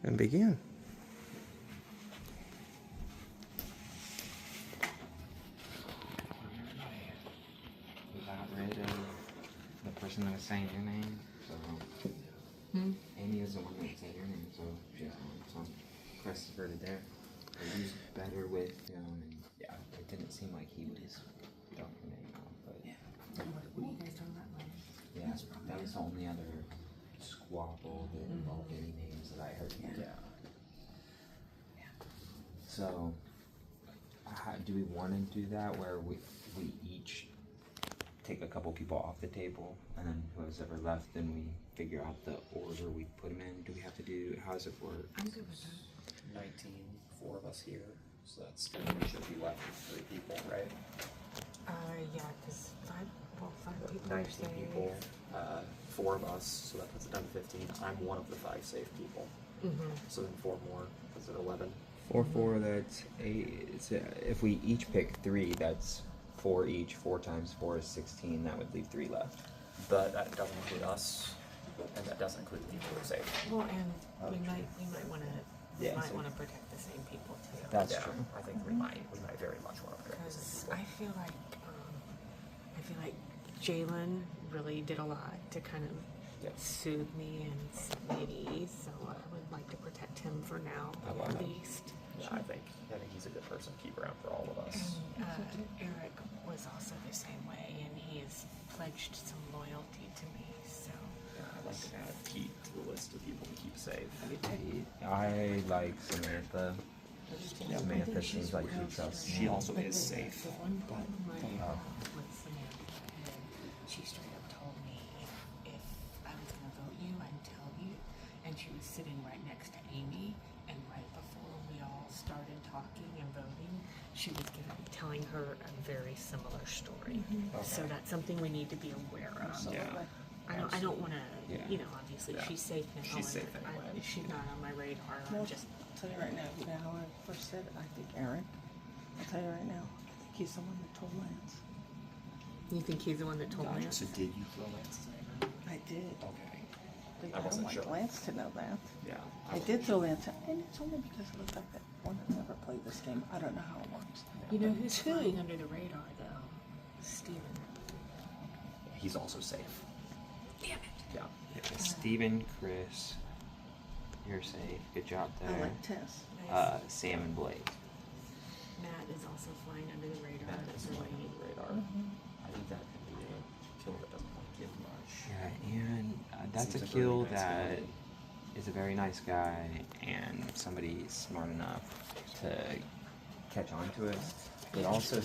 And begin. We got rid of the person that was saying your name, so Amy is the one that said your name, so she's on some Christopher there. He's better with and yeah, it didn't seem like he was throwing your name out, but Yeah. What are you guys talking about? yeah, that was the only other squabble that involved any names that I heard. Yeah. So, how, do we want to do that where we each take a couple people off the table, and then whoever's ever left, then we figure out the order we put them in? Do we have to do? How does it work? I'm good with that. 19, 4 of us here, so that's we should be left with 3 people, right? Yeah, because five people are 19 safe. people, 4 of us, so that puts it down to 15. I'm one of the 5 safe people. So then 4 more, is it 11? 4, that's 8. If we each pick 3, that's 4 each. 4 times 4 is 16. That would leave 3 left. But that doesn't include us, and that doesn't include the people who are safe. Well, and we might want to Yeah, protect the same people too. That's Yeah, true. I think we might very much want to protect the Because same I feel like Jalen really did a lot to kind of Yep. soothe me and set me at ease. So I would like to protect him for now, I love at that. least. Yeah, I think he's a good person to keep around for all of us. And Eric was also the same way, and he has pledged some loyalty to me. So Yeah, I'd like to add Pete to the list of people to keep safe. I like Samantha. Samantha seems like she trusts me. She also is safe. the one problem I Oh. have with Samantha, she straight up told me if I was going to vote you, I'd tell you. And she was sitting right next to Amy, and right before we all started talking and voting, she was telling her a very similar story. So that's something we need to be aware of. Yeah. I don't want to, Yeah. Obviously Yeah. she's safe now. She's safe and anyway. she's not on my radar. No, I'm just, I'll tell you right now, how I first said it, I think Aaron. I'll tell you right now, I think he's the one that told Lance. you think he's the one that told me? So did you throw Lance's name out? I did. Okay. But I I wasn't don't sure. want Lance to know that. Yeah. I did throw Lance out, and it's only because of the fact that one has never played this game. I don't know how it works. You know who's Two. flying under the radar though? Steven. He's also safe. Damn it. Yeah. Steven, Chris, you're safe. Good job I there. like Tess. Sam and Blake. Matt is also flying under the radar. That That's is really flying neat. under the radar. I think that could be a kill that doesn't really give much. Yeah, and that's a Seems like a really kill nice that guy. is a very nice guy and somebody smart enough to catch on to it. But also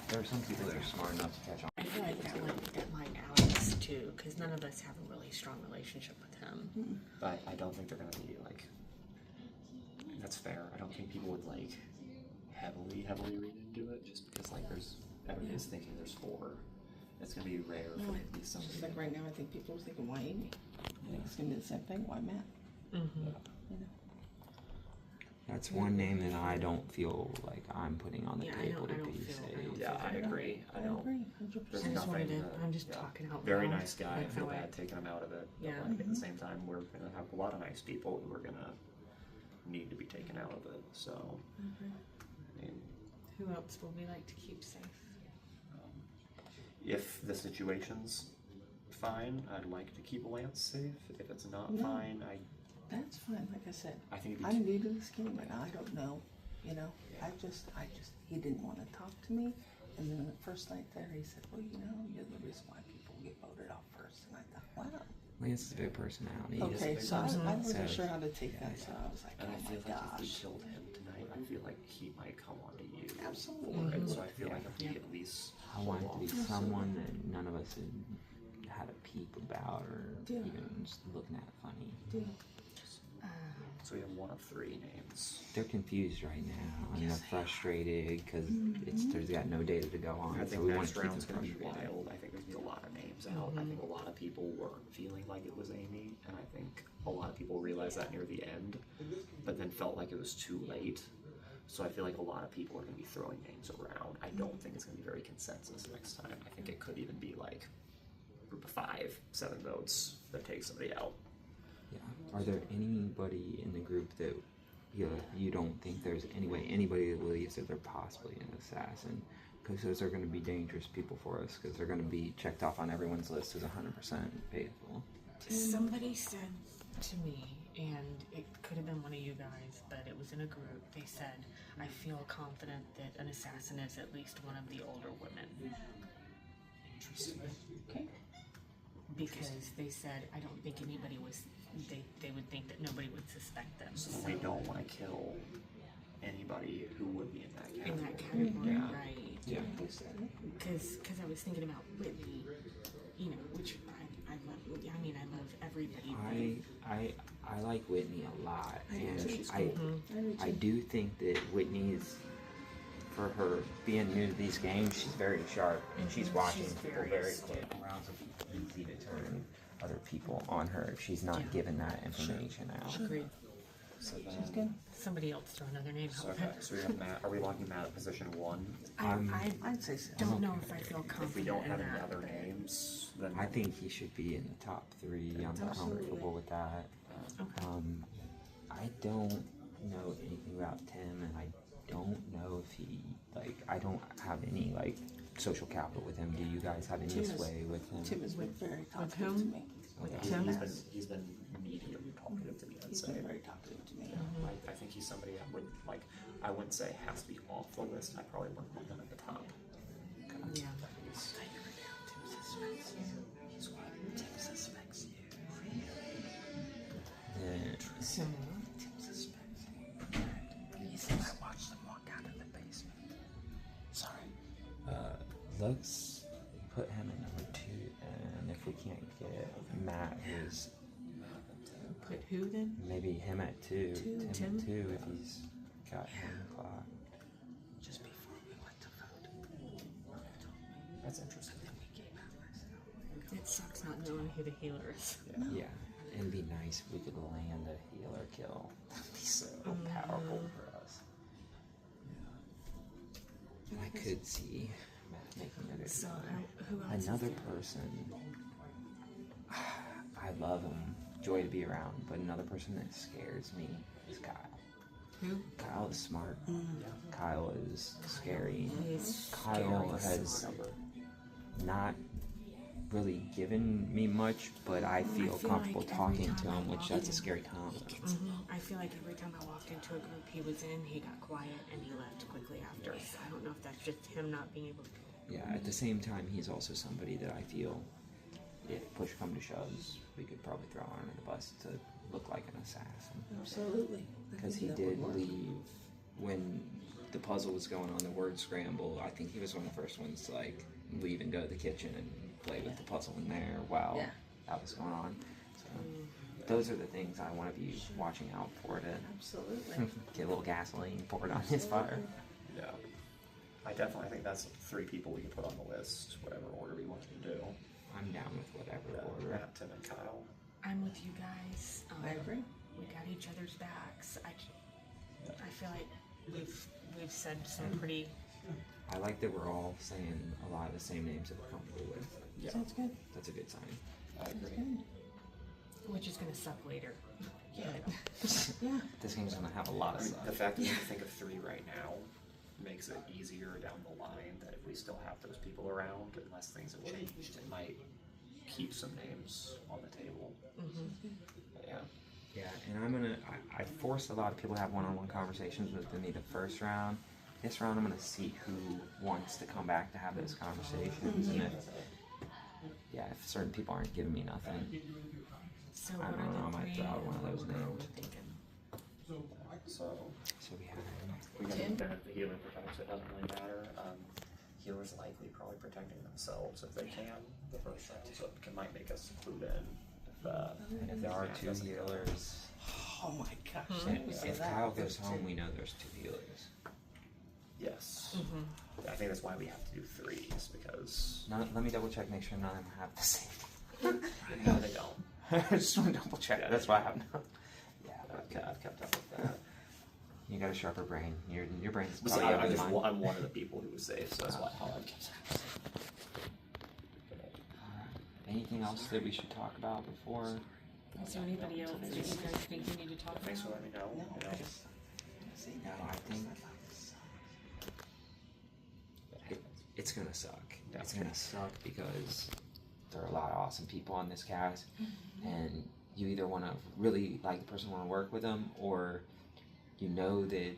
there are some people that are smart enough to catch on. I feel like that might Alex too, because none of us have a really strong relationship with him. But I don't think they're gonna be like. That's fair. I don't think people would like heavily read into it just because like everybody's thinking there's 4. It's gonna be rare for it to be somebody. Just like right now, I think people are thinking, why Amy? I think it's going to be the same thing. Why Matt? Mm-hmm. You know? That's one name that I don't feel like I'm putting on the Yeah, table to I don't be feel- I safe. don't Yeah, I agree. I don't. agree, 100%. There's I just wanted nothing to. that- I'm just yeah. talking out Very loud. nice guy. I Like feel how I- bad taking him out of it. But Yeah. like, at the same time, we're gonna have a lot of nice people who are gonna need to be taken out of it. So, I mean, Who else will we like to keep safe? if the situation's fine, I'd like to keep Lance safe. If it's not No. fine, That's fine, like I said. I think it'd be I'm new to this game, and I don't know, I just, he didn't want to talk to me, and then the first night there, he said, well, you're the reason why people get voted off first, and I thought, wow. Lance is a big personality. He is a Okay, big so I personality. wasn't So, sure how to take that, so I was like, And I oh feel my like if we gosh. killed him tonight, I feel like he might come on to you. Absolutely. And so I feel like if we Yeah. at least I want it to be Absolutely. someone that none of us had a peep about or Yeah. even just looking at funny. Yeah. so we have one of three names. They're confused right now and Yes, they're frustrated because there's got no data to go on. I so think we want next to keep round's them gonna be frustrated. wild. I think there's gonna be a lot of names out. I think a lot of people weren't feeling like it was Amy, and I think a lot of people realized that near the end, but then felt like it was too late. So I feel like a lot of people are gonna be throwing names around. I don't think it's gonna be very consensus next time. I think it could even be like a group of 5, 7 votes that takes somebody out. Yeah. Are there anybody in the group that you don't think there's any way anybody that believes that they're possibly an assassin? Because those are going to be dangerous people for us because they're going to be checked off on everyone's list as 100% faithful. Somebody said to me, and it could have been one of you guys, but it was in a group. They said, "I feel confident that an assassin is at least one of the older women." Interesting. Okay. Because they said, I don't think anybody was, they would think that nobody would suspect them. So we don't want to kill anybody who would be in that In category. that category, Yeah. right? Yeah. Because I was thinking about Whitney, you know, which I love. I mean, I love everybody. I like Whitney a lot, I do and too. She's I cool. I do think that Whitney's, for her being new to these games, she's very sharp and she's watching She's people very very astute. close around, so it's easy to turn other people on her if she's not Yeah. giving that information out. Agreed. So then, She's good. Somebody else throw another name So, out okay, there. so we have Matt. Are we locking Matt at position 1? I I'd say so. don't know if I feel If we confident don't in have any that. other names, then I think he should be in the top 3. I'm Absolutely. comfortable with that. Okay. I don't know anything about Tim, and I don't know if he, I don't have any, social capital with him. Do you guys have any Tim is- sway with him? Tim has been very talkative to whom? me. Tim? he's been medium talkative to me. I'd He's say. been very talkative to me. I think he's somebody I would like. I wouldn't say has to be off the list. I probably wouldn't want him at the top. Yeah. He's- Tim suspects you. Then So, Tim suspects you. He said I watched them walk out of the basement. Sorry. let's put him at number 2, and if we can't get Matt, who's put who then? maybe him at 2, Tim Tim? at 2 if he's got him clock. Just before we went to vote, That's interesting. we came out myself. It sucks not knowing who the healer is. Yeah, it'd be nice if we could land a healer kill. That'd be so powerful for us. And I could see Matt making a good So, healer. who else? Another is there? person, I love him, joy to be around, but another person that scares me is Kyle. Who? Kyle is smart. Kyle is scary. He's Kyle scary. has not really given me much, but I feel feel comfortable like every talking to time I him, which walk that's a in, scary combo. I feel like every time I walked into a group he was in, he got quiet and he left quickly after. So I don't know if that's just him not being able to. Yeah, at the same time, he's also somebody that I feel, if push come to shoves, we could probably throw under the bus to look like an assassin. Absolutely. I Because think he that would did work. leave when the puzzle was going on, the word scramble. I think he was one of the first ones to leave and go to the kitchen and play with the puzzle in there while Yeah. that was going on. So those are the things I want to be watching out for to Absolutely. get a little gasoline poured on his fire. Yeah. I definitely think that's 3 people we can put on the list, whatever order we want to do. I'm down with whatever Yeah, order. Matt, Tim, and Kyle. I'm with you guys. I agree. We got each other's backs. I feel like we've said some pretty. I like that we're all saying a lot of the same names that we're comfortable with. Yeah, Sounds good. That's a good sign. I Sounds agree. good. Which is gonna suck later. Yeah. Yeah. This game's gonna have a lot of I mean, stuff. the fact that we can think of 3 right now makes it easier down the line that if we still have those people around, unless things have changed, it might keep some names on the table. But yeah. Yeah, and I forced a lot of people to have one-on-one conversations with me the first round. This round, I'm gonna see who wants to come back to have those conversations, and if certain people aren't giving me nothing, So I what don't know, I are might the throw out 3 one of those we're names. thinking? So So we have We Tim? can the healer protects, it doesn't really matter. Healers likely probably protecting themselves if they can the first round, so it might make us clued in And if there are yeah, two doesn't go. healers, Oh my gosh. and that was if that. Kyle goes home, we know there's two healers. Yes. Mm-hmm. I think that's why we have to do threes because Let me double check, make sure none of them have the same. no, they don't. I just want to double check. Yeah. That's why I have no. Yeah, I've kept up with that. you got a sharper brain. Your brain's But see, probably up to mine. I'm one of the people who was safe, so that's why I've kept up. Anything else that we should talk about before? Is there anybody else that you guys think we need to talk Thanks for about? letting me know. No, You know. I just, see, No, I think it's gonna suck. Yeah. It's gonna suck because there are a lot of awesome people on this cast, and you either want to really like the person, want to work with them, or you know that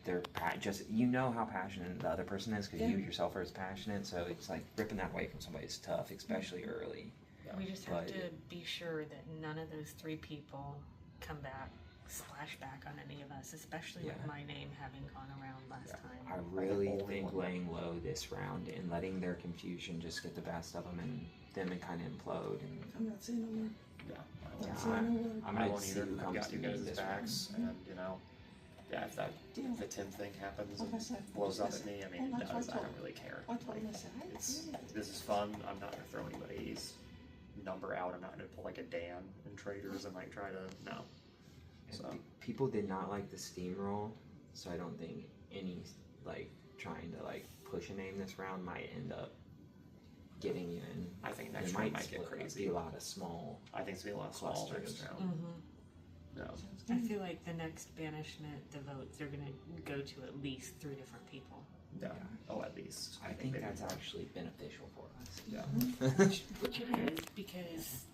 they're just you know how passionate the other person is because you Yeah. yourself are as passionate. So it's like ripping that away from somebody is tough, especially early. We just have But- to be sure that none of those three people come back, splash back on any of us, especially with Yeah. my name having gone around last Yeah. time. I really only think one. laying low this round and letting their confusion just get the best of them and kind of implode. And I'm not saying a word. Yeah. I'm Yeah, not saying a word. I'm I gonna won't see either. who I've comes got to you me guys' this backs, and you know, yeah, if Deal. the Tim thing happens Like I and said, blows up listen, at me, I mean, well, it that's what does. I I told don't really care. I told him, I Like, said, I it's really- this is fun. I'm not gonna throw anybody's number out. I'm not gonna pull like a Dan in traders and like try to no. So people did not like the steamroll, so I don't think any like trying to like push a name this round might end up getting you in. I think It next round might split get up, crazy. be a lot of small. I think it's gonna be a lot of small Clusters. next round. Mm-hmm. No. I feel like the next banishment, the votes are going to go to at least 3 different people. Yeah. Oh, at least. I think maybe that's more. actually beneficial for us. Yeah. Which it is, because